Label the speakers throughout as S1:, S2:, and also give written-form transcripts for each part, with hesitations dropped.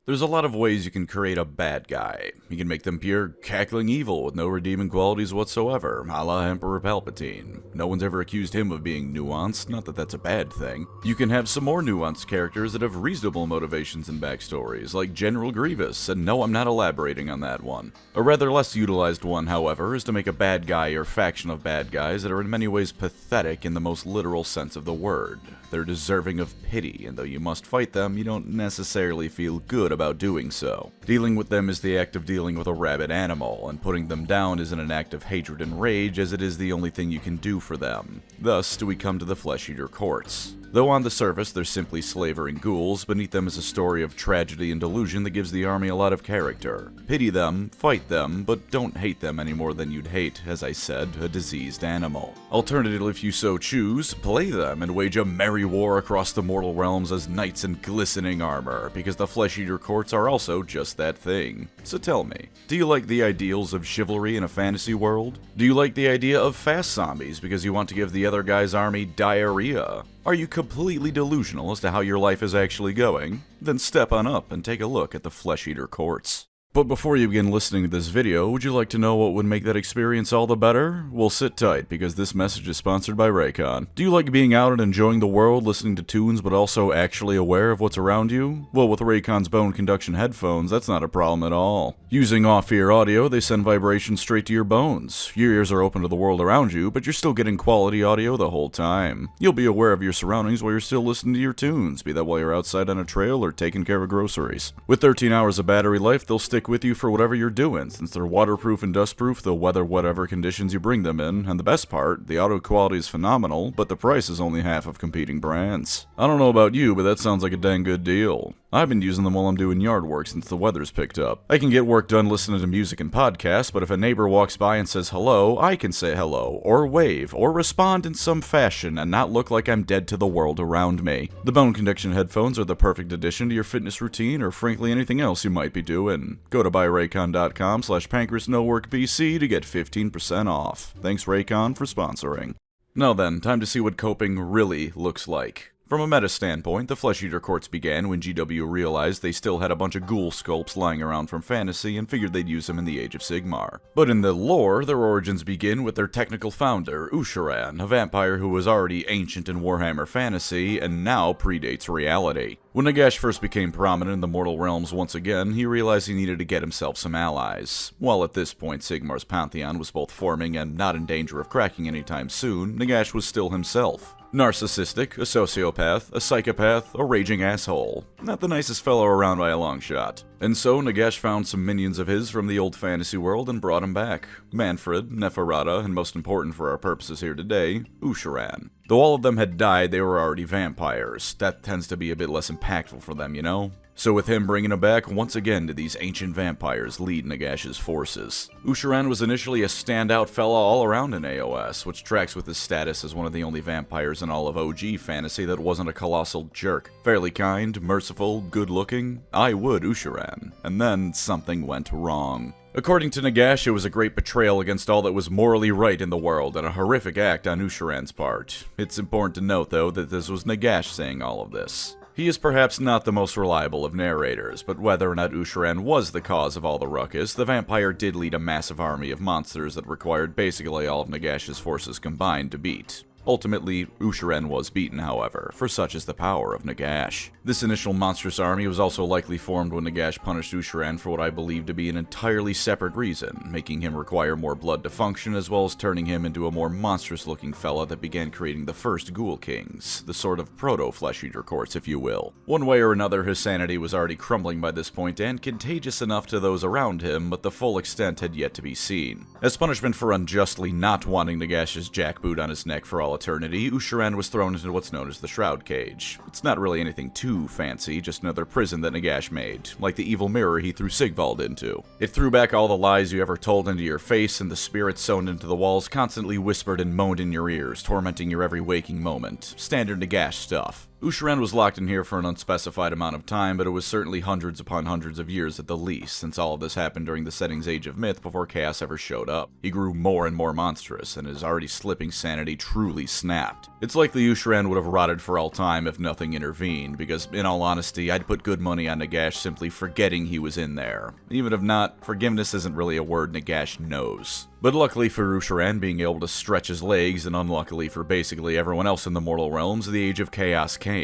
S1: There's a lot of ways you can create a bad guy. You can make them pure cackling evil with no redeeming qualities whatsoever, a la Emperor Palpatine. No one's ever accused him of being nuanced, not that that's a bad thing. You can have some more nuanced characters that have reasonable motivations and backstories, like General Grievous, and no, I'm not elaborating on that one. A rather less utilized one, however, is to make a bad guy or faction of bad guys that are in many ways pathetic in the most literal sense of the word. They're deserving of pity, and though you must fight them, you don't necessarily feel good about doing so. Dealing with them is the act of dealing with a rabid animal, and putting them down isn't an act of hatred and rage, as it is the only thing you can do for them. Thus do we come to the flesh-eater courts. Though on the surface they're simply slavering ghouls, beneath them is a story of tragedy and delusion that gives the army a lot of character. Pity them, fight them, but don't hate them any more than you'd hate, as I said, a diseased animal. Alternatively, if you so choose, play them and wage a merry war across the mortal realms as knights in glistening armor, because the flesh-eater courts are also just that thing. So tell me, do you like the ideals of chivalry in a fantasy world? Do you like the idea of fast zombies because you want to give the other guy's army diarrhea? Are you completely delusional as to how your life is actually going? Then step on up and take a look at the flesh-eater courts. But before you begin listening to this video, would you like to know what would make that experience all the better? Well, sit tight, because this message is sponsored by Raycon. Do you like being out and enjoying the world, listening to tunes, but also actually aware of what's around you? Well, with Raycon's bone conduction headphones, that's not a problem at all. Using off-ear audio, they send vibrations straight to your bones. Your ears are open to the world around you, but you're still getting quality audio the whole time. You'll be aware of your surroundings while you're still listening to your tunes, be that while you're outside on a trail or taking care of groceries. With 13 hours of battery life, they'll stick with you for whatever you're doing, since they're waterproof and dustproof, they'll weather whatever conditions you bring them in, and the best part, the audio quality is phenomenal, but the price is only half of competing brands. I don't know about you, but that sounds like a dang good deal. I've been using them while I'm doing yard work since the weather's picked up. I can get work done listening to music and podcasts, but if a neighbor walks by and says hello, I can say hello, or wave, or respond in some fashion and not look like I'm dead to the world around me. The bone conduction headphones are the perfect addition to your fitness routine or frankly anything else you might be doing. Go to buyraycon.com/pancreasnoworkbc to get 15% off. Thanks Raycon for sponsoring. Now then, time to see what coping really looks like. From a meta standpoint, the flesh-eater courts began when GW realized they still had a bunch of ghoul sculpts lying around from fantasy and figured they'd use them in the Age of Sigmar. But in the lore, their origins begin with their technical founder, Usharan, a vampire who was already ancient in Warhammer fantasy and now predates reality. When Nagash first became prominent in the mortal realms once again, he realized he needed to get himself some allies. While at this point Sigmar's pantheon was both forming and not in danger of cracking anytime soon, Nagash was still himself. Narcissistic, a sociopath, a psychopath, a raging asshole. Not the nicest fellow around by a long shot. And so Nagash found some minions of his from the old fantasy world and brought him back. Manfred, Neferata, and most important for our purposes here today, Usharan. Though all of them had died, they were already vampires. That tends to be a bit less impactful for them, you know? So with him bringing him back, once again did these ancient vampires lead Nagash's forces. Usharan was initially a standout fella all around in AOS, which tracks with his status as one of the only vampires in all of OG fantasy that wasn't a colossal jerk. Fairly kind, merciful, good-looking, I would Usharan. And then something went wrong. According to Nagash, it was a great betrayal against all that was morally right in the world, and a horrific act on Usharan's part. It's important to note, though, that this was Nagash saying all of this. He is perhaps not the most reliable of narrators, but whether or not Usharan was the cause of all the ruckus, the vampire did lead a massive army of monsters that required basically all of Nagash's forces combined to beat. Ultimately, Usharan was beaten, however, for such is the power of Nagash. This initial monstrous army was also likely formed when Nagash punished Usharan for what I believe to be an entirely separate reason, making him require more blood to function, as well as turning him into a more monstrous-looking fella that began creating the first Ghoul Kings, the sort of proto-flesh-eater courts, if you will. One way or another, his sanity was already crumbling by this point and contagious enough to those around him, but the full extent had yet to be seen. As punishment for unjustly not wanting Nagash's jackboot on his neck for all eternity, Usharan was thrown into what's known as the Shroud Cage. It's not really anything too fancy, just another prison that Nagash made, like the evil mirror he threw Sigvald into. It threw back all the lies you ever told into your face, and the spirits sewn into the walls constantly whispered and moaned in your ears, tormenting your every waking moment. Standard Nagash stuff. Ushiren was locked in here for an unspecified amount of time, but it was certainly hundreds upon hundreds of years at the least, since all of this happened during the setting's Age of Myth before Chaos ever showed up. He grew more and more monstrous, and his already slipping sanity truly snapped. It's likely Ushiren would have rotted for all time if nothing intervened, because in all honesty, I'd put good money on Nagash simply forgetting he was in there. Even if not, forgiveness isn't really a word Nagash knows. But luckily for Ushiren being able to stretch his legs, and unluckily for basically everyone else in the mortal realms, the Age of Chaos came.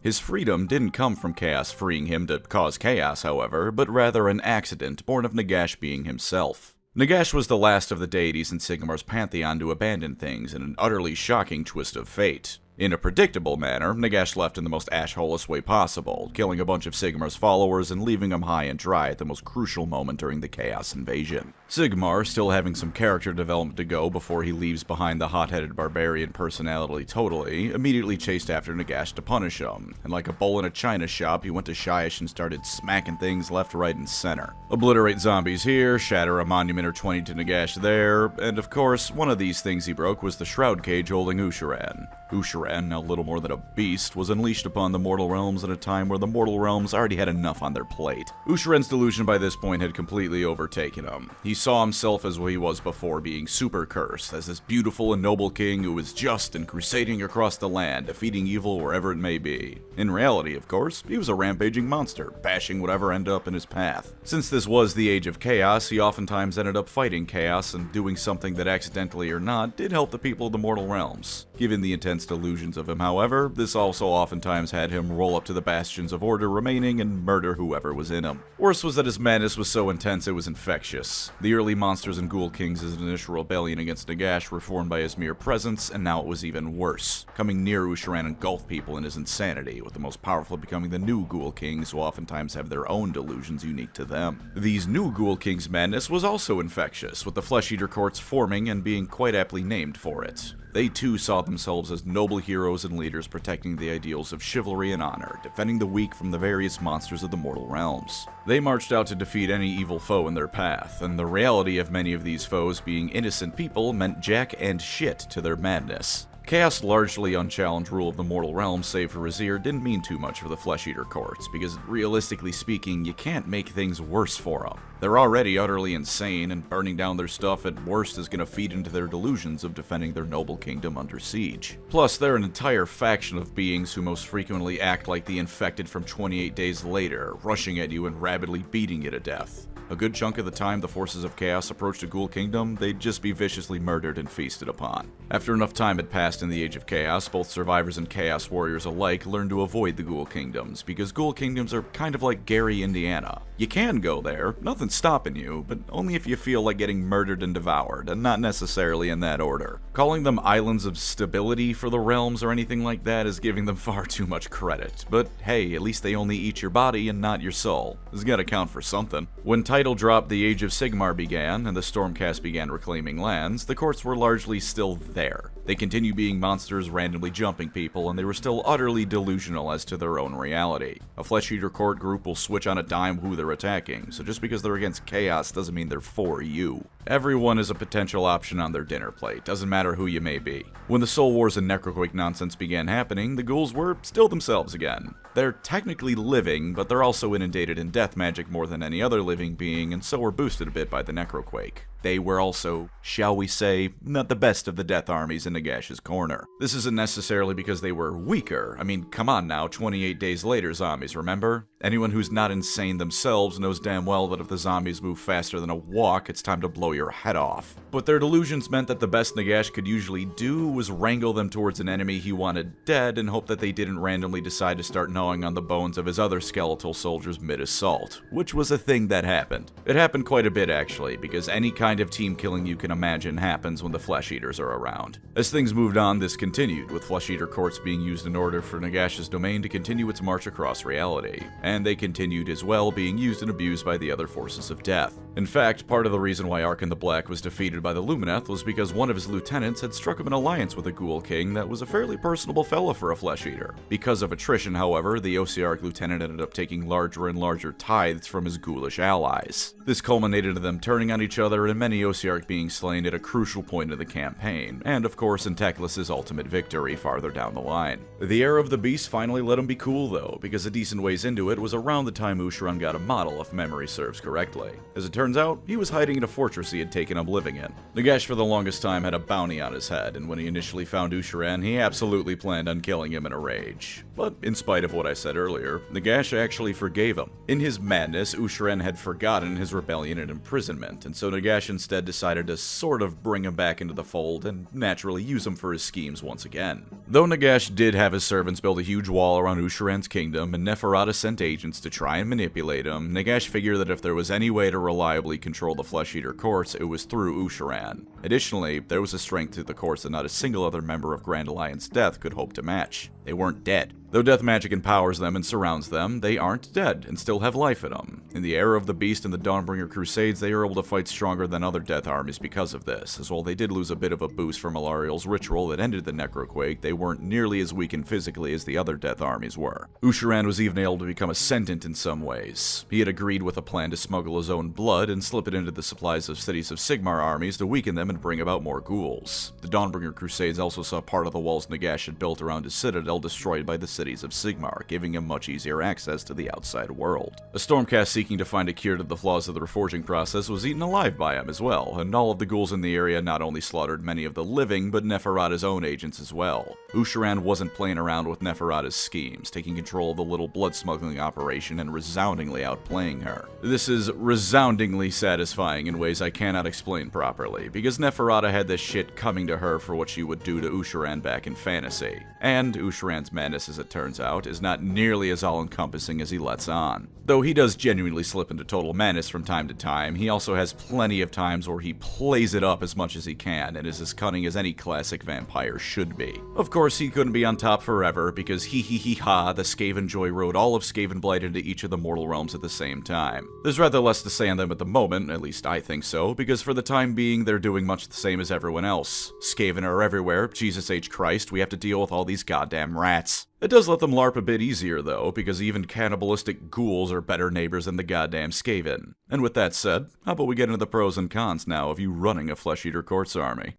S1: His freedom didn't come from Chaos freeing him to cause chaos, however, but rather an accident born of Nagash being himself. Nagash was the last of the deities in Sigmar's pantheon to abandon things in an utterly shocking twist of fate. In a predictable manner, Nagash left in the most ash-holeless way possible, killing a bunch of Sigmar's followers and leaving them high and dry at the most crucial moment during the Chaos invasion. Sigmar, still having some character development to go before he leaves behind the hot-headed barbarian personality totally, immediately chased after Nagash to punish him, and like a bull in a china shop, he went to Shyish and started smacking things left, right, and center. Obliterate zombies here, shatter a monument or 20 to Nagash there, and of course, one of these things he broke was the shroud cage holding Ushiren. Ushiren, now little more than a beast, was unleashed upon the mortal realms at a time where the mortal realms already had enough on their plate. Ushiren's delusion by this point had completely overtaken him. He saw himself as what he was before, being super cursed, as this beautiful and noble king who was just and crusading across the land, defeating evil wherever it may be. In reality, of course, he was a rampaging monster, bashing whatever ended up in his path. Since this was the Age of Chaos, he oftentimes ended up fighting chaos and doing something that accidentally or not did help the people of the mortal realms. Given the intense delusions of him, however, this also oftentimes had him roll up to the bastions of order remaining and murder whoever was in him. Worse was that his madness was so intense it was infectious. The early monsters and ghoul kings' initial rebellion against Nagash were formed by his mere presence, and now it was even worse. Coming near Ushiren engulfed people in his insanity, with the most powerful becoming the new ghoul kings who oftentimes have their own delusions unique to them. These new ghoul kings' madness was also infectious, with the Flesh Eater courts forming and being quite aptly named for it. They too saw themselves as noble heroes and leaders protecting the ideals of chivalry and honor, defending the weak from the various monsters of the mortal realms. They marched out to defeat any evil foe in their path, and the reality of many of these foes being innocent people meant jack and shit to their madness. Chaos' largely unchallenged rule of the mortal realms, save for Razir, didn't mean too much for the Flesh Eater courts, because realistically speaking, you can't make things worse for them. They're already utterly insane, and burning down their stuff at worst is going to feed into their delusions of defending their noble kingdom under siege. Plus, they're an entire faction of beings who most frequently act like the infected from 28 Days Later, rushing at you and rapidly beating you to death. A good chunk of the time the forces of Chaos approached a ghoul kingdom, they'd just be viciously murdered and feasted upon. After enough time had passed in the Age of Chaos, both survivors and Chaos warriors alike learned to avoid the ghoul kingdoms, because ghoul kingdoms are kind of like Gary, Indiana. You can go there, nothing's stopping you, but only if you feel like getting murdered and devoured, and not necessarily in that order. Calling them islands of stability for the realms or anything like that is giving them far too much credit, but hey, at least they only eat your body and not your soul. It's gotta count for something. When title drop The Age of Sigmar began, and the Stormcast began reclaiming lands, the courts were largely still there. They continued being monsters randomly jumping people, and they were still utterly delusional as to their own reality. A Flesh Eater court group will switch on a dime who they're attacking, so just because they're against Chaos doesn't mean they're for you. Everyone is a potential option on their dinner plate, doesn't matter who you may be. When the Soul Wars and Necroquake nonsense began happening, the ghouls were still themselves again. They're technically living, but they're also inundated in death magic more than any other living being, and so were boosted a bit by the Necroquake. They were also, shall we say, not the best of the death armies in Nagash's corner. This isn't necessarily because they were weaker. I mean, come on now, 28 Days Later zombies, remember? Anyone who's not insane themselves knows damn well that if the zombies move faster than a walk, it's time to blow your head off. But their delusions meant that the best Nagash could usually do was wrangle them towards an enemy he wanted dead and hope that they didn't randomly decide to start gnawing on the bones of his other skeletal soldiers mid-assault, which was a thing that happened. It happened quite a bit actually, because any kind of team killing you can imagine happens when the Flesh Eaters are around. As things moved on, this continued, with Flesh Eater courts being used in order for Nagash's domain to continue its march across reality. and they continued as well, being used and abused by the other forces of death. In fact, part of the reason why Arkan the Black was defeated by the Lumineth was because one of his lieutenants had struck him an alliance with a Ghoul King that was a fairly personable fella for a Flesh Eater. Because of attrition, however, the Osiarch lieutenant ended up taking larger and larger tithes from his ghoulish allies. This culminated in them turning on each other and many Osiarch being slain at a crucial point in the campaign, and of course in Teclis' ultimate victory farther down the line. The era of the Beast finally let him be cool though, because a decent ways into it was around the time Usharan got a model, if memory serves correctly. As it turns out, he was hiding in a fortress he had taken up living in. Nagash for the longest time had a bounty on his head, and when he initially found Usharan, he absolutely planned on killing him in a rage. But in spite of what I said earlier, Nagash actually forgave him. In his madness, Usharan had forgotten his rebellion and imprisonment, and so Nagash instead decided to sort of bring him back into the fold and naturally use him for his schemes once again. Though Nagash did have his servants build a huge wall around Usharan's kingdom, and Neferata sent agents to try and manipulate him, Nagash figured that if there was any way to reliably control the Flesh Eater courts, it was through Usharan. Additionally, there was a strength to the courts that not a single other member of Grand Alliance Death could hope to match. They weren't dead. Though death magic empowers them and surrounds them, they aren't dead and still have life in them. In the era of the Beast and the Dawnbringer Crusades, they were able to fight stronger than other death armies because of this, as while they did lose a bit of a boost from Alariel's ritual that ended the Necroquake, they weren't nearly as weakened physically as the other death armies were. Usharan was even able to become ascendant in some ways. He had agreed with a plan to smuggle his own blood and slip it into the supplies of cities of Sigmar armies to weaken them and bring about more ghouls. The Dawnbringer Crusades also saw part of the walls Nagash had built around his citadel destroyed by the cities of Sigmar, giving him much easier access to the outside world. A Stormcast seeking to find a cure to the flaws of the reforging process was eaten alive by him as well, and all of the ghouls in the area not only slaughtered many of the living, but Neferata's own agents as well. Usharan wasn't playing around with Neferata's schemes, taking control of the little blood smuggling operation and resoundingly outplaying her. This is resoundingly satisfying in ways I cannot explain properly, because Neferata had this shit coming to her for what she would do to Usharan back in fantasy. And Usharan's madness, as it turns out, is not nearly as all-encompassing as he lets on. Though he does genuinely slip into total madness from time to time, he also has plenty of times where he plays it up as much as he can and is as cunning as any classic vampire should be. Of course, he couldn't be on top forever, because the Skaven Joy rode all of Skaven Blight into each of the mortal realms at the same time. There's rather less to say on them at the moment, at least I think so, because for the time being, they're doing much the same as everyone else. Skaven are everywhere, Jesus H. Christ, we have to deal with all these goddamn rats. It does let them LARP a bit easier though, because even cannibalistic ghouls are better neighbors than the goddamn Skaven. And with that said, how about we get into the pros and cons now of you running a Flesh Eater Courts army?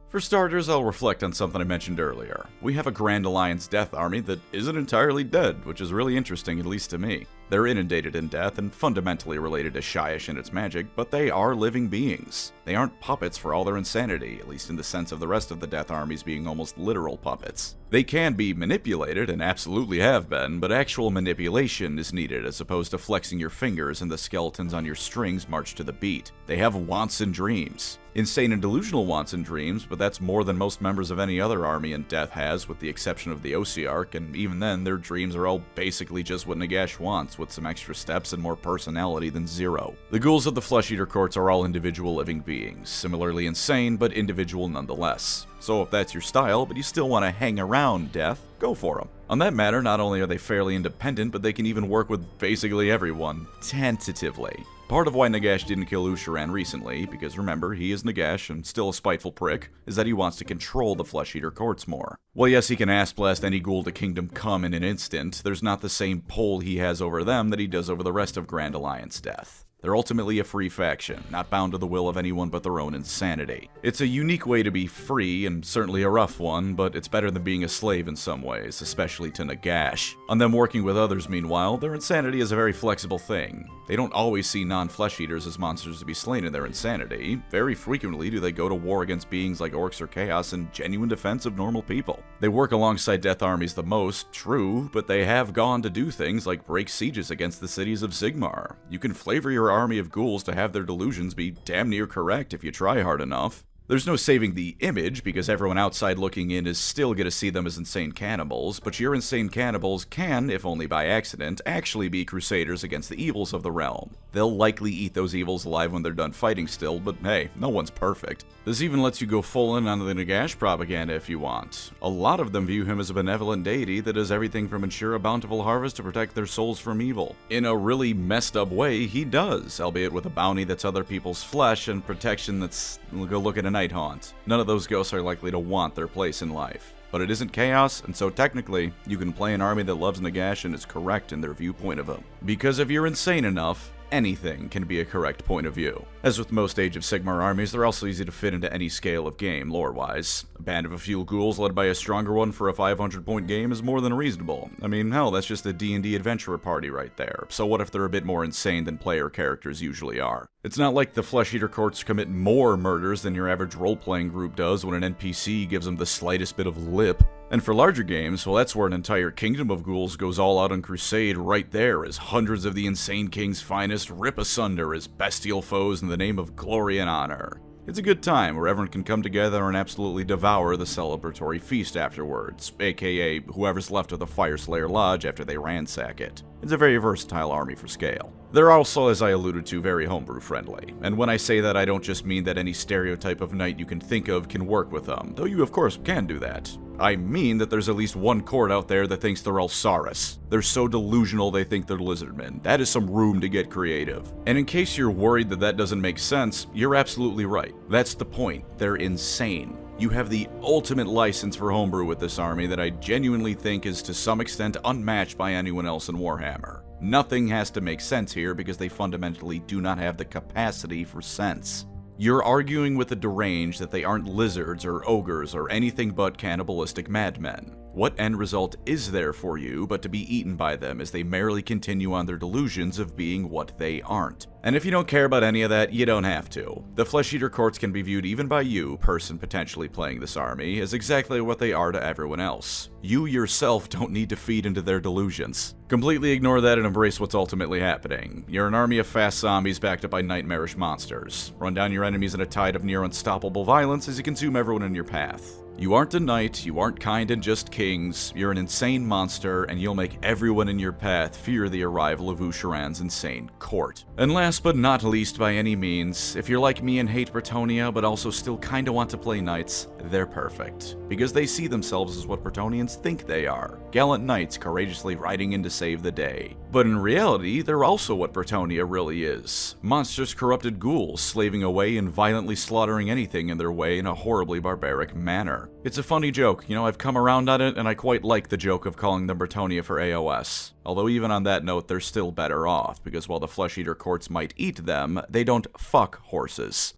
S1: For starters, I'll reflect on something I mentioned earlier. We have a Grand Alliance Death army that isn't entirely dead, which is really interesting, at least to me. They're inundated in death and fundamentally related to Shyish and its magic, but they are living beings. They aren't puppets for all their insanity, at least in the sense of the rest of the death armies being almost literal puppets. They can be manipulated, and absolutely have been, but actual manipulation is needed as opposed to flexing your fingers and the skeletons on your strings march to the beat. They have wants and dreams. Insane and delusional wants and dreams, but that's more than most members of any other army in Death has, with the exception of the Osiarch, and even then, their dreams are all basically just what Nagash wants, with some extra steps and more personality than zero. The ghouls of the Flesh Eater Courts are all individual living beings, similarly insane, but individual nonetheless. So if that's your style, but you still want to hang around Death, go for them. On that matter, not only are they fairly independent, but they can even work with basically everyone, tentatively. Part of why Nagash didn't kill Usharan recently, because remember, he is Nagash and still a spiteful prick, is that he wants to control the Flesh Eater Courts more. Well, yes, he can ass blast any ghoul to Kingdom Come in an instant, there's not the same pull he has over them that he does over the rest of Grand Alliance Death. They're ultimately a free faction, not bound to the will of anyone but their own insanity. It's a unique way to be free, and certainly a rough one, but it's better than being a slave in some ways, especially to Nagash. On them working with others, meanwhile, their insanity is a very flexible thing. They don't always see non-flesh eaters as monsters to be slain in their insanity. Very frequently do they go to war against beings like orcs or chaos in genuine defense of normal people. They work alongside death armies the most, true, but they have gone to do things like break sieges against the cities of Sigmar. You can flavor your army of ghouls to have their delusions be damn near correct if you try hard enough. There's no saving the image, because everyone outside looking in is still gonna see them as insane cannibals, but your insane cannibals can, if only by accident, actually be crusaders against the evils of the realm. They'll likely eat those evils alive when they're done fighting still, but hey, no one's perfect. This even lets you go full in on the Nagash propaganda if you want. A lot of them view him as a benevolent deity that does everything from ensure a bountiful harvest to protect their souls from evil. In a really messed up way, he does, albeit with a bounty that's other people's flesh and protection that's go look at a night haunt. None of those ghosts are likely to want their place in life. But it isn't chaos, and so technically, you can play an army that loves Nagash and is correct in their viewpoint of him. Because if you're insane enough, anything can be a correct point of view. As with most Age of Sigmar armies, they're also easy to fit into any scale of game, lore-wise. A band of a few ghouls led by a stronger one for a 500-point game is more than reasonable. I mean, hell, that's just a D&D adventurer party right there. So what if they're a bit more insane than player characters usually are? It's not like the Flesh Eater courts commit more murders than your average role-playing group does when an NPC gives them the slightest bit of lip. And for larger games, well, that's where an entire kingdom of ghouls goes all out on crusade right there as hundreds of the insane king's finest rip asunder his bestial foes in the name of glory and honor. It's a good time where everyone can come together and absolutely devour the celebratory feast afterwards, aka whoever's left of the Fireslayer Lodge after they ransack it. It's a very versatile army for scale. They're also, as I alluded to, very homebrew friendly, and when I say that I don't just mean that any stereotype of knight you can think of can work with them, though you of course can do that. I mean that there's at least one court out there that thinks they're Alsaris. They're so delusional they think they're lizardmen. That is some room to get creative. And in case you're worried that that doesn't make sense, you're absolutely right. That's the point. They're insane. You have the ultimate license for homebrew with this army that I genuinely think is to some extent unmatched by anyone else in Warhammer. Nothing has to make sense here because they fundamentally do not have the capacity for sense. You're arguing with the deranged that they aren't lizards or ogres or anything but cannibalistic madmen. What end result is there for you but to be eaten by them as they merrily continue on their delusions of being what they aren't? And if you don't care about any of that, you don't have to. The Flesh Eater courts can be viewed even by you, person potentially playing this army, as exactly what they are to everyone else. You yourself don't need to feed into their delusions. Completely ignore that and embrace what's ultimately happening. You're an army of fast zombies backed up by nightmarish monsters. Run down your enemies in a tide of near unstoppable violence as you consume everyone in your path. You aren't a knight, you aren't kind and just kings, you're an insane monster, and you'll make everyone in your path fear the arrival of Usharan's insane court. And last but not least by any means, if you're like me and hate Bretonnia but also still kinda want to play knights, they're perfect. Because they see themselves as what Bretonians think they are, gallant knights courageously riding in to save the day. But in reality, they're also what Bretonnia really is. Monstrous corrupted ghouls slaving away and violently slaughtering anything in their way in a horribly barbaric manner. It's a funny joke, you know, I've come around on it and I quite like the joke of calling them Bretonnia for AOS. Although even on that note, they're still better off, because while the Flesh Eater courts might eat them, they don't fuck horses.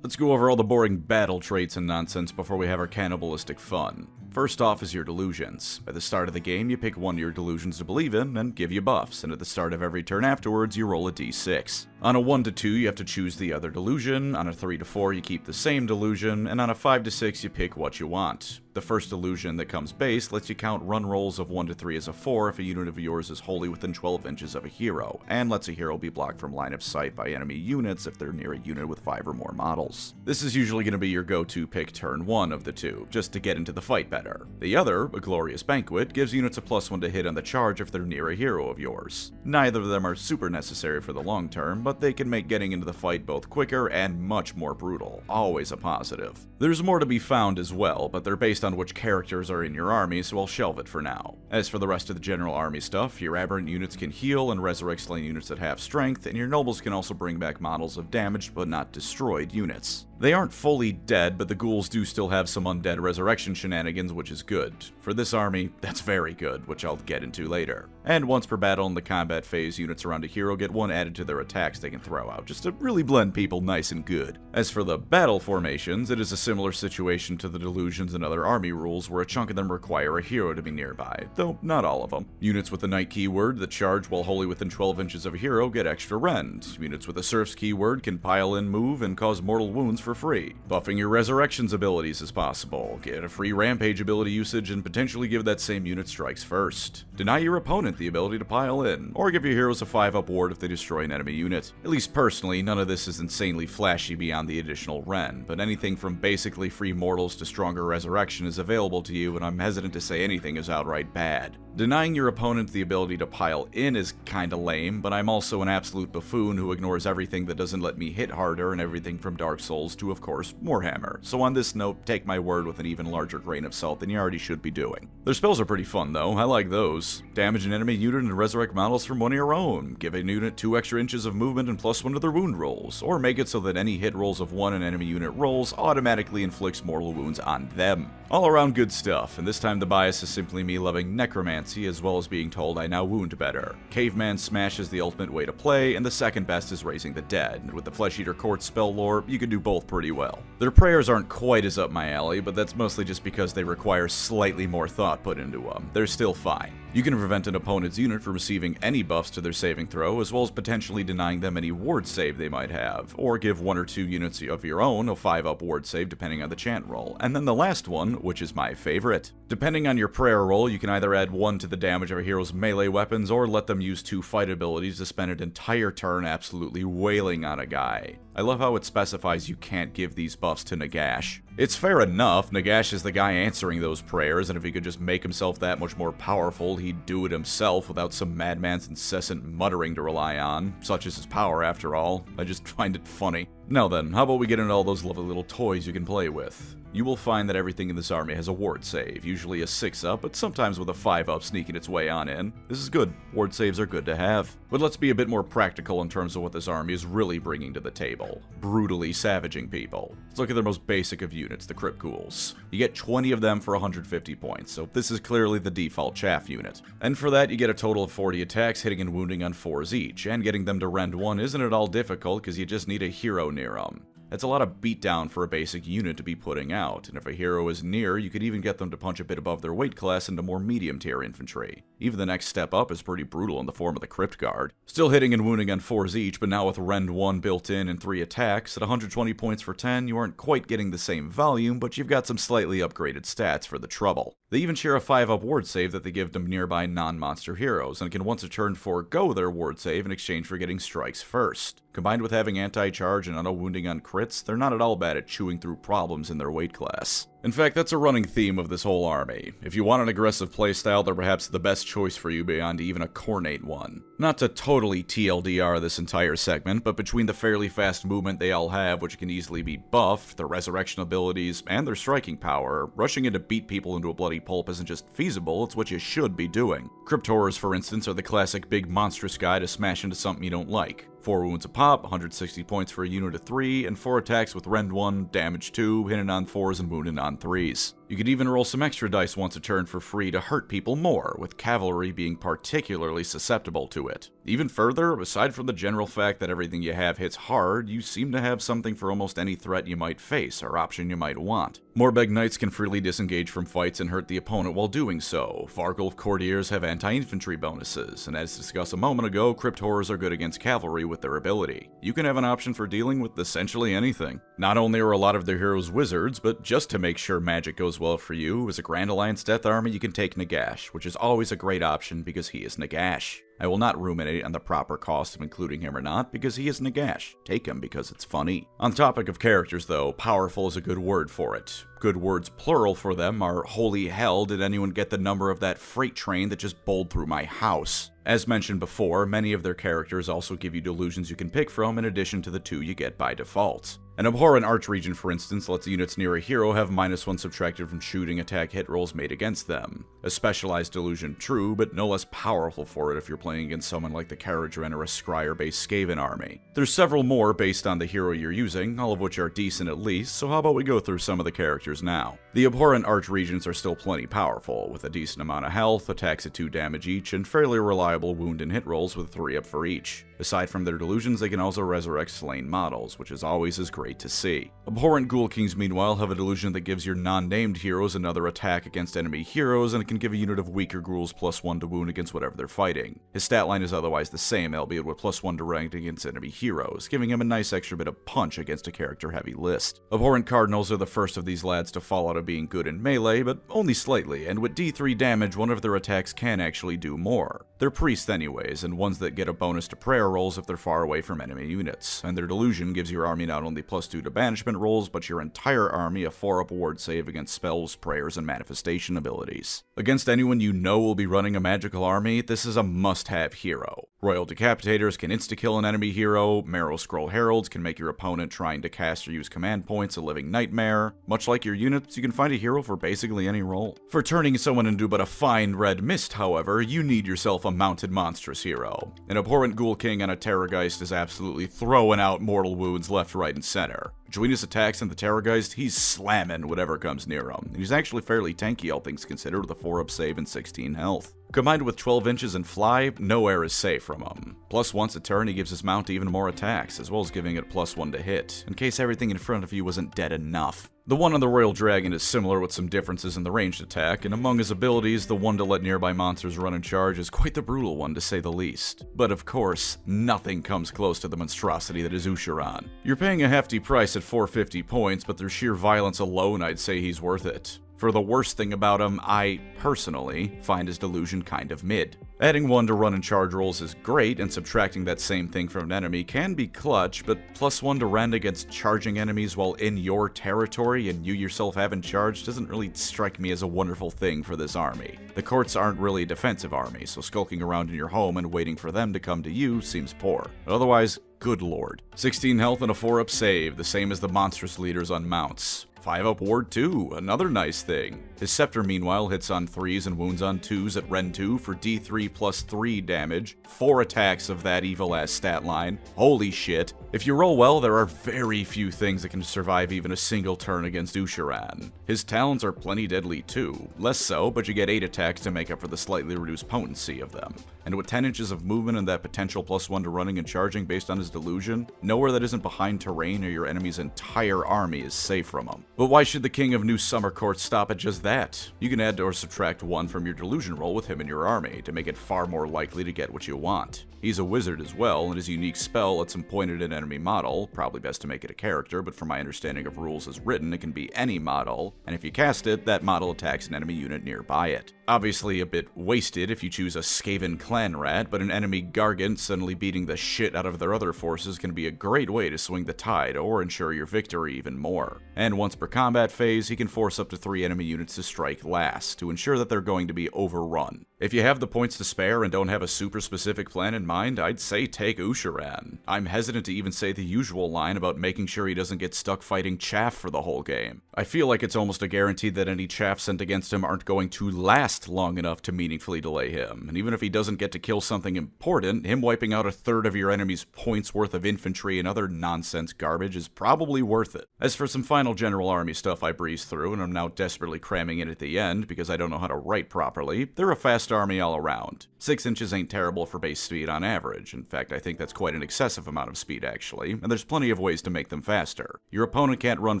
S1: Let's go over all the boring battle traits and nonsense before we have our cannibalistic fun. First off is your delusions. At the start of the game, you pick one of your delusions to believe in and give you buffs, and at the start of every turn afterwards, you roll a d6. On a 1 to 2, you have to choose the other delusion, on a 3 to 4, you keep the same delusion, and on a 5 to 6, you pick what you want. The first delusion that comes base lets you count run rolls of 1 to 3 as a 4 if a unit of yours is wholly within 12 inches of a hero, and lets a hero be blocked from line of sight by enemy units if they're near a unit with 5 or more models. This is usually going to be your go-to pick turn 1 of the two, just to get into the fight better. The other, a Glorious Banquet, gives units a +1 to hit on the charge if they're near a hero of yours. Neither of them are super necessary for the long term, but they can make getting into the fight both quicker and much more brutal. Always a positive. There's more to be found as well, but they're based on which characters are in your army, so I'll shelve it for now. As for the rest of the general army stuff, your aberrant units can heal and resurrect slain units at half strength, and your nobles can also bring back models of damaged but not destroyed units. They aren't fully dead, but the ghouls do still have some undead resurrection shenanigans, which is good. For this army, that's very good, which I'll get into later. And once per battle in the combat phase, units around a hero get one added to their attacks they can throw out, just to really blend people nice and good. As for the battle formations, it is a similar situation to the delusions and other army rules, where a chunk of them require a hero to be nearby, though not all of them. Units with the Knight keyword that charge while wholly within 12 inches of a hero get extra rend. Units with a Serf's keyword can pile in move and cause mortal wounds for free. Buffing your resurrections abilities is possible. Get a free rampage ability usage and potentially give that same unit strikes first. Deny your opponent the ability to pile in, or give your heroes a 5-up ward if they destroy an enemy unit. At least personally, none of this is insanely flashy beyond the additional ren, but anything from basically free mortals to stronger resurrection is available to you, and I'm hesitant to say anything is outright bad. Denying your opponent the ability to pile in is kinda lame, but I'm also an absolute buffoon who ignores everything that doesn't let me hit harder and everything from Dark Souls to, of course, Warhammer. So on this note, take my word with an even larger grain of salt than you already should be doing. Their spells are pretty fun though, I like those. Damage an enemy unit and resurrect models from one of your own. Give a unit 2 extra inches of movement and +1 to their wound rolls. Or make it so that any hit rolls of 1 an enemy unit rolls automatically inflicts mortal wounds on them. All around good stuff, and this time the bias is simply me loving necromancy as well as being told I now wound better. Caveman Smash is the ultimate way to play, and the second best is Raising the Dead, and with the Flesh Eater Court spell lore, you can do both pretty well. Their prayers aren't quite as up my alley, but that's mostly just because they require slightly more thought put into them. They're still fine. You can prevent an opponent's unit from receiving any buffs to their saving throw, as well as potentially denying them any ward save they might have, or give 1 or 2 units of your own a 5-up ward save depending on the chant roll. And then the last one, which is my favorite. Depending on your prayer roll, you can either add 1 to the damage of a hero's melee weapons, or let them use 2 fight abilities to spend an entire turn absolutely wailing on a guy. I love how it specifies you can't give these buffs to Nagash. It's fair enough, Nagash is the guy answering those prayers, and if he could just make himself that much more powerful, he'd do it himself without some madman's incessant muttering to rely on. Such is his power, after all. I just find it funny. Now then, how about we get into all those lovely little toys you can play with? You will find that everything in this army has a ward save, usually a 6-up, but sometimes with a 5-up sneaking its way on in. This is good. Ward saves are good to have. But let's be a bit more practical in terms of what this army is really bringing to the table. Brutally savaging people. Let's look at their most basic of units, the Crypt Ghouls. You get 20 of them for 150 points, so this is clearly the default chaff unit. And for that, you get a total of 40 attacks, hitting and wounding on 4s each, and getting them to rend 1 isn't at all difficult because you just need a hero near them. That's a lot of beatdown for a basic unit to be putting out, and if a hero is near, you could even get them to punch a bit above their weight class into more medium tier infantry. Even the next step up is pretty brutal in the form of the Crypt Guard. Still hitting and wounding on 4s each, but now with Rend 1 built in and 3 attacks, at 120 points for 10, you aren't quite getting the same volume, but you've got some slightly upgraded stats for the trouble. They even share a 5-up ward save that they give to nearby non-monster heroes, and can once a turn forego their ward save in exchange for getting strikes first. Combined with having anti-charge and auto-wounding on crits, they're not at all bad at chewing through problems in their weight class. In fact, that's a running theme of this whole army. If you want an aggressive playstyle, they're perhaps the best choice for you beyond even a Cornate one. Not to totally TLDR this entire segment, but between the fairly fast movement they all have, which can easily be buffed, their resurrection abilities, and their striking power, rushing in to beat people into a bloody pulp isn't just feasible, it's what you should be doing. Crypt Horrors, for instance, are the classic big monstrous guy to smash into something you don't like. 4 wounds a pop, 160 points for a unit of 3, and 4 attacks with Rend 1, Damage 2, hitting on 4s and wounding on 3s. You could even roll some extra dice once a turn for free to hurt people more, with cavalry being particularly susceptible to it. Even further, aside from the general fact that everything you have hits hard, you seem to have something for almost any threat you might face or option you might want. Morbeg Knights can freely disengage from fights and hurt the opponent while doing so. Vargulf Courtiers have anti-infantry bonuses, and as discussed a moment ago, Crypt Horrors are good against cavalry with their ability. You can have an option for dealing with essentially anything. Not only are a lot of their heroes wizards, but just to make sure magic goes well for you, as a Grand Alliance Death Army you can take Nagash, which is always a great option because he is Nagash. I will not ruminate on the proper cost of including him or not, because he is Nagash. Take him because it's funny. On the topic of characters though, powerful is a good word for it. Good words plural for them are holy hell, did anyone get the number of that freight train that just bowled through my house? As mentioned before, many of their characters also give you delusions you can pick from in addition to the 2 you get by default. An Abhorrent Archregent, for instance, lets units near a hero have -1 subtracted from shooting attack hit rolls made against them. A specialized delusion, true, but no less powerful for it if you're playing against someone like the Caradhran or a Scryer-based Skaven army. There's several more based on the hero you're using, all of which are decent at least, so how about we go through some of the characters now. The Abhorrent Archregents are still plenty powerful, with a decent amount of health, attacks at 2 damage each, and fairly reliable wound and hit rolls with 3 up for each. Aside from their delusions, they can also resurrect slain models, which is always as great to see. Abhorrent Ghoul Kings, meanwhile, have a delusion that gives your non-named heroes another attack against enemy heroes, and it can give a unit of weaker ghouls +1 to wound against whatever they're fighting. His stat line is otherwise the same, albeit with +1 to rank against enemy heroes, giving him a nice extra bit of punch against a character-heavy list. Abhorrent Cardinals are the first of these lads to fall out of being good in melee, but only slightly, and with D3 damage, one of their attacks can actually do more. They're priests anyways, and ones that get a bonus to prayer rolls if they're far away from enemy units, and their delusion gives your army not only +2 to banishment rolls, but your entire army a 4-up ward save against spells, prayers, and manifestation abilities. Against anyone you know will be running a magical army, this is a must-have hero. Royal Decapitators can insta-kill an enemy hero, Marrow Scroll Heralds can make your opponent trying to cast or use command points a living nightmare. Much like your units, you can find a hero for basically any role. For turning someone into but a fine red mist, however, you need yourself a mounted monstrous hero. An abhorrent Ghoul King on a Terrorgeist is absolutely throwing out mortal wounds left, right, and center. Between his attacks and the Terrorgeist, he's slamming whatever comes near him, and he's actually fairly tanky all things considered with a 4-up save and 16 health. Combined with 12 inches and fly, nowhere is safe from him. Plus once a turn he gives his mount even more attacks, as well as giving it +1 to hit, in case everything in front of you wasn't dead enough. The one on the Royal Dragon is similar with some differences in the ranged attack, and among his abilities, the one to let nearby monsters run and charge is quite the brutal one to say the least. But of course, nothing comes close to the monstrosity that is Usharan. You're paying a hefty price at 450 points, but through sheer violence alone I'd say he's worth it. For the worst thing about him, I, personally, find his delusion kind of mid. Adding 1 to run and charge rolls is great, and subtracting that same thing from an enemy can be clutch, but +1 to rend against charging enemies while in your territory and you yourself haven't charged doesn't really strike me as a wonderful thing for this army. The courts aren't really a defensive army, so skulking around in your home and waiting for them to come to you seems poor. But otherwise, good lord. 16 health and a 4-up save, the same as the monstrous leaders on mounts. 5-up ward 2, another nice thing. His scepter meanwhile hits on 3s and wounds on 2s at Ren 2 for D3 +3 damage, 4 attacks of that evil ass stat line. Holy shit. If you roll well, there are very few things that can survive even a single turn against Usharan. His talons are plenty deadly too, less so, but you get 8 attacks to make up for the slightly reduced potency of them. And with 10 inches of movement and that potential +1 to running and charging based on his delusion, nowhere that isn't behind terrain or your enemy's entire army is safe from him. But why should the King of New Summer Court stop at just that? You can add or subtract 1 from your delusion roll with him in your army to make it far more likely to get what you want. He's a wizard as well, and his unique spell lets him point at an enemy model, probably best to make it a character, but from my understanding of rules as written, it can be any model, and if you cast it, that model attacks an enemy unit nearby it. Obviously a bit wasted if you choose a Skaven clan rat, but an enemy Gargant suddenly beating the shit out of their other forces can be a great way to swing the tide or ensure your victory even more. And once per combat phase, he can force up to 3 enemy units to strike last, to ensure that they're going to be overrun. If you have the points to spare and don't have a super specific plan in mind, I'd say take Usharan. I'm hesitant to even say the usual line about making sure he doesn't get stuck fighting chaff for the whole game. I feel like it's almost a guarantee that any chaff sent against him aren't going to last long enough to meaningfully delay him, and even if he doesn't get to kill something important, him wiping out a third of your enemy's points worth of infantry and other nonsense garbage is probably worth it. As for some final general army stuff I breezed through, and I'm now desperately cramming in at the end because I don't know how to write properly, they're a fast army all around. 6 inches ain't terrible for base speed on average. In fact, I think that's quite an excessive amount of speed actually, and there's plenty of ways to make them faster. Your opponent can't run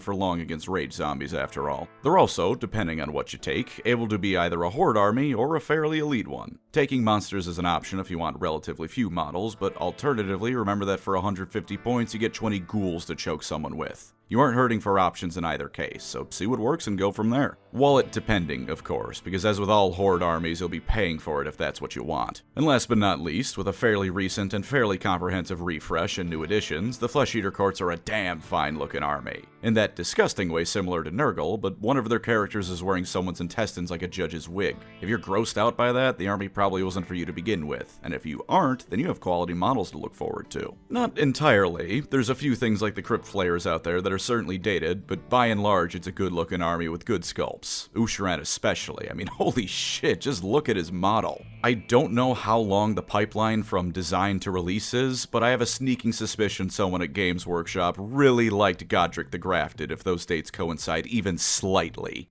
S1: for long against rage zombies after all. They're also, depending on what you take, able to be either a horde army or a fairly elite one. Taking monsters is an option if you want relatively few models, but alternatively remember that for 150 points you get 20 ghouls to choke someone with. You aren't hurting for options in either case, so see what works and go from there. Wallet depending, of course, because as with all horde armies, you'll be paying for it if that's what you want. And last but not least, with a fairly recent and fairly comprehensive refresh and new additions, the Flesh Eater Courts are a damn fine looking army. In that disgusting way similar to Nurgle, but one of their characters is wearing someone's intestines like a judge's wig. If you're grossed out by that, the army probably wasn't for you to begin with, and if you aren't, then you have quality models to look forward to. Not entirely. There's a few things like the Crypt Flayers out there that are certainly dated, but by and large it's a good looking army with good sculpts. Usharan especially. I mean, holy shit, just look at his model. I don't know how long the pipeline from design to release is, but I have a sneaking suspicion someone at Games Workshop really liked Godric the Grafted if those dates coincide even slightly.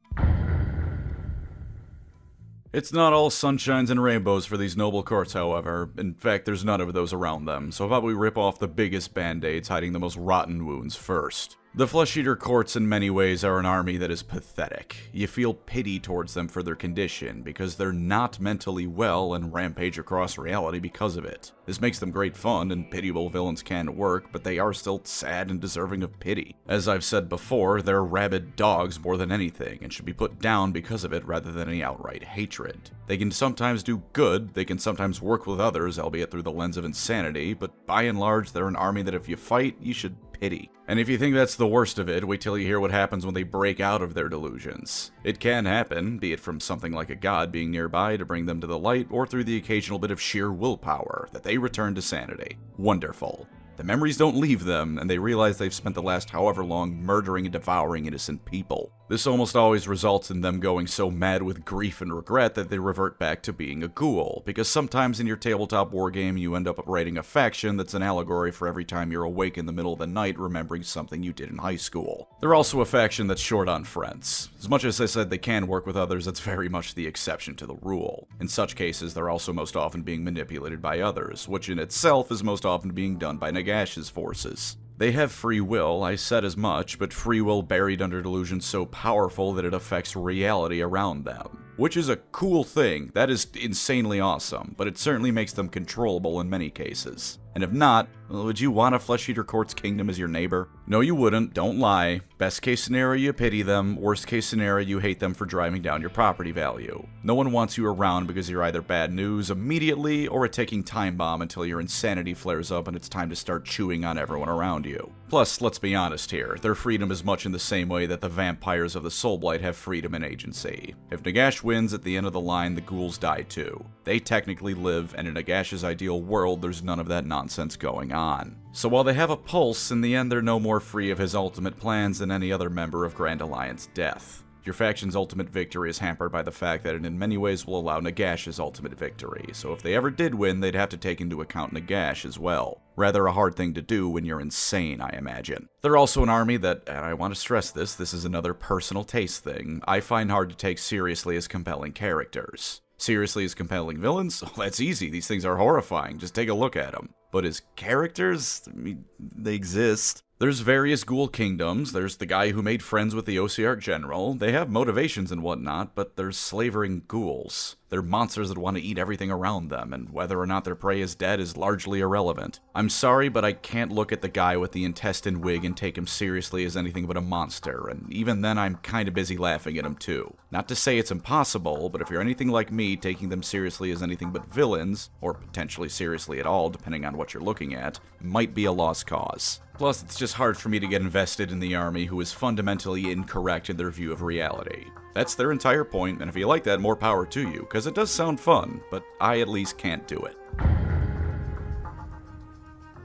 S1: It's not all sunshines and rainbows for these noble courts, however. In fact, there's none of those around them, so how about we rip off the biggest band-aids hiding the most rotten wounds first. The Flesh Eater Courts in many ways are an army that is pathetic. You feel pity towards them for their condition, because they're not mentally well and rampage across reality because of it. This makes them great fun, and pitiable villains can work, but they are still sad and deserving of pity. As I've said before, they're rabid dogs more than anything, and should be put down because of it rather than any outright hatred. They can sometimes do good, they can sometimes work with others, albeit through the lens of insanity, but by and large, they're an army that if you fight, you should pity. And if you think that's the worst of it, wait till you hear what happens when they break out of their delusions. It can happen, be it from something like a god being nearby to bring them to the light, or through the occasional bit of sheer willpower, that they return to sanity. Wonderful. The memories don't leave them, and they realize they've spent the last however long murdering and devouring innocent people. This almost always results in them going so mad with grief and regret that they revert back to being a ghoul, because sometimes in your tabletop wargame you end up writing a faction that's an allegory for every time you're awake in the middle of the night remembering something you did in high school. They're also a faction that's short on friends. As much as I said they can work with others, that's very much the exception to the rule. In such cases, they're also most often being manipulated by others, which in itself is most often being done by Nagash's forces. They have free will, I said as much, but free will buried under delusion so powerful that it affects reality around them. Which is a cool thing, that is insanely awesome, but it certainly makes them controllable in many cases. And if not, well, would you want a Flesh Eater Court's kingdom as your neighbor? No, you wouldn't, don't lie. Best case scenario, you pity them. Worst case scenario, you hate them for driving down your property value. No one wants you around because you're either bad news immediately or a ticking time bomb until your insanity flares up and it's time to start chewing on everyone around you. Plus, let's be honest here, their freedom is much in the same way that the vampires of the Soulblight have freedom and agency. If Nagash wins at the end of the line, the ghouls die too. They technically live, and in Nagash's ideal world, there's none of that nonsense going on. So while they have a pulse, in the end they're no more free of his ultimate plans than any other member of Grand Alliance Death. Your faction's ultimate victory is hampered by the fact that it in many ways will allow Nagash's ultimate victory, so if they ever did win, they'd have to take into account Nagash as well. Rather a hard thing to do when you're insane, I imagine. They're also an army that, and I want to stress this is another personal taste thing, I find hard to take seriously as compelling characters. Seriously as compelling villains? Oh, that's easy, these things are horrifying, just take a look at them. But as characters, I mean, they exist. There's various ghoul kingdoms, there's the guy who made friends with the OCR general, they have motivations and whatnot, but they're slavering ghouls. They're monsters that want to eat everything around them, and whether or not their prey is dead is largely irrelevant. I'm sorry, but I can't look at the guy with the intestine wig and take him seriously as anything but a monster, and even then I'm kinda busy laughing at him too. Not to say it's impossible, but if you're anything like me, taking them seriously as anything but villains, or potentially seriously at all, depending on what you're looking at, might be a lost cause. Plus, it's just hard for me to get invested in the army who is fundamentally incorrect in their view of reality. That's their entire point, and if you like that, more power to you, because it does sound fun, but I at least can't do it.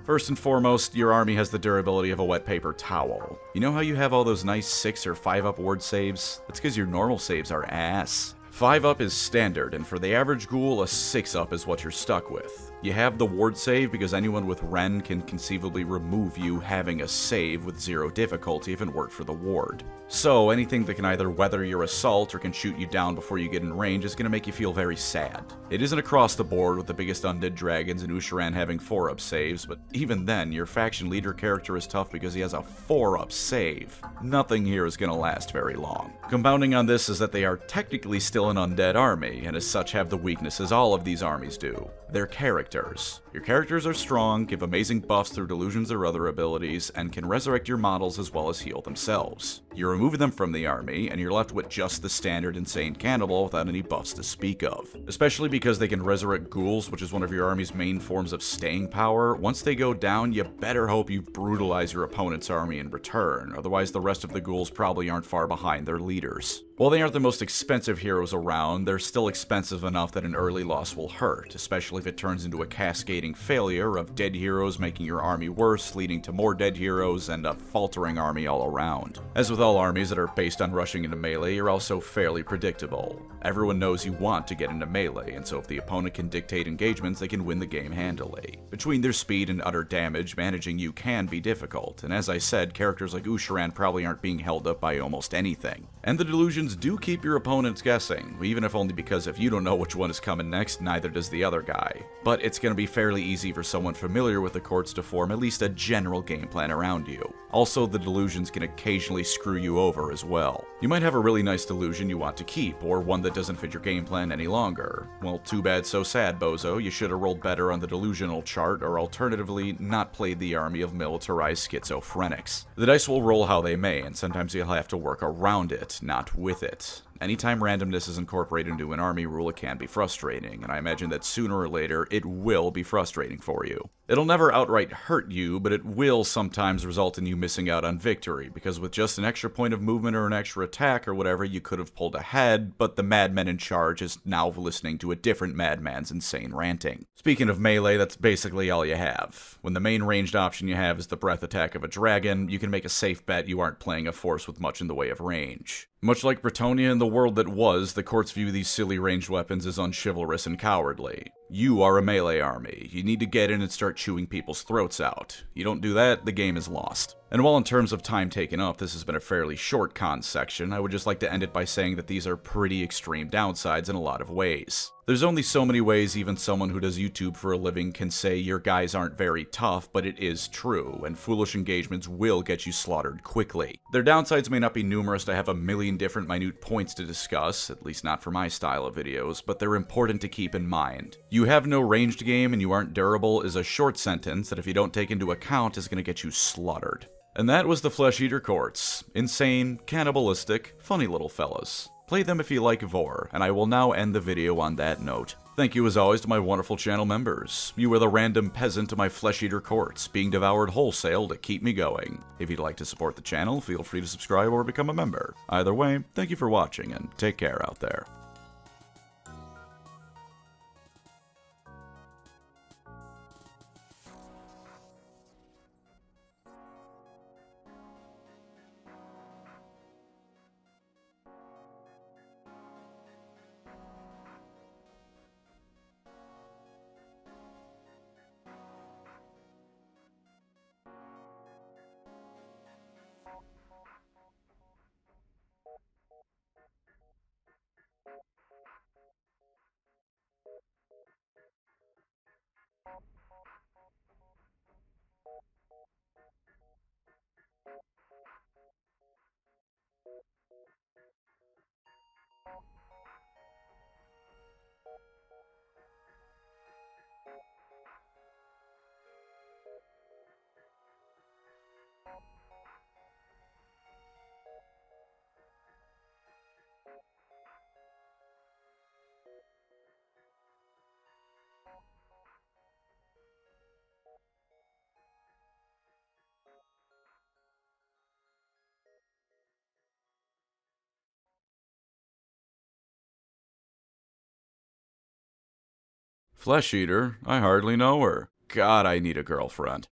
S1: First and foremost, your army has the durability of a wet paper towel. You know how you have all those nice 6 or 5 up ward saves? That's because your normal saves are ass. 5 up is standard, and for the average ghoul, a 6 up is what you're stuck with. You have the ward save because anyone with Ren can conceivably remove you having a save with 0 difficulty if it worked for the ward. So anything that can either weather your assault or can shoot you down before you get in range is going to make you feel very sad. It isn't across the board with the biggest undead dragons and Usharan having 4-up saves, but even then, your faction leader character is tough because he has a 4-up save. Nothing here is going to last very long. Compounding on this is that they are technically still an undead army, and as such have the weaknesses all of these armies do. Their characters. Your characters are strong, give amazing buffs through delusions or other abilities, and can resurrect your models as well as heal themselves. You remove them from the army, and you're left with just the standard insane cannibal without any buffs to speak of. Especially because they can resurrect ghouls, which is one of your army's main forms of staying power. Once they go down, you better hope you brutalize your opponent's army in return, otherwise the rest of the ghouls probably aren't far behind their leaders. While they aren't the most expensive heroes around, they're still expensive enough that an early loss will hurt, especially if it turns into a cascading failure of dead heroes making your army worse, leading to more dead heroes, and a faltering army all around. As with all armies that are based on rushing into melee, you're also fairly predictable. Everyone knows you want to get into melee, and so if the opponent can dictate engagements, they can win the game handily. Between their speed and utter damage, managing you can be difficult, and as I said, characters like Usharan probably aren't being held up by almost anything. And the delusions delusions do keep your opponents guessing, even if only because if you don't know which one is coming next, neither does the other guy. But it's going to be fairly easy for someone familiar with the courts to form at least a general game plan around you. Also, the delusions can occasionally screw you over as well. You might have a really nice delusion you want to keep, or one that doesn't fit your game plan any longer. Well, too bad so sad, bozo. You should have rolled better on the delusional chart, or alternatively, not played the army of militarized schizophrenics. The dice will roll how they may, and sometimes you'll have to work around it, not with it. Anytime randomness is incorporated into an army rule, it can be frustrating, and I imagine that sooner or later, it will be frustrating for you. It'll never outright hurt you, but it will sometimes result in you missing out on victory, because with just an extra point of movement or an extra attack or whatever, you could have pulled ahead, but the madman in charge is now listening to a different madman's insane ranting. Speaking of melee, that's basically all you have. When the main ranged option you have is the breath attack of a dragon, you can make a safe bet you aren't playing a force with much in the way of range. Much like Bretonia in the world that was, the courts view these silly ranged weapons as unchivalrous and cowardly. You are a melee army. You need to get in and start chewing people's throats out. You don't do that, the game is lost. And while in terms of time taken up, this has been a fairly short cons section, I would just like to end it by saying that these are pretty extreme downsides in a lot of ways. There's only so many ways even someone who does YouTube for a living can say your guys aren't very tough, but it is true, and foolish engagements will get you slaughtered quickly. Their downsides may not be numerous to have a million different minute points to discuss, at least not for my style of videos, but they're important to keep in mind. You have no ranged game and you aren't durable is a short sentence that if you don't take into account is going to get you slaughtered. And that was the Flesh Eater Courts. Insane, cannibalistic, funny little fellas. Play them if you like Vor, and I will now end the video on that note. Thank you as always to my wonderful channel members. You are the random peasant to my Flesh Eater Courts, being devoured wholesale to keep me going. If you'd like to support the channel, feel free to subscribe or become a member. Either way, thank you for watching, and take care out there. Flesh Eater? I hardly know her. God, I need a girlfriend.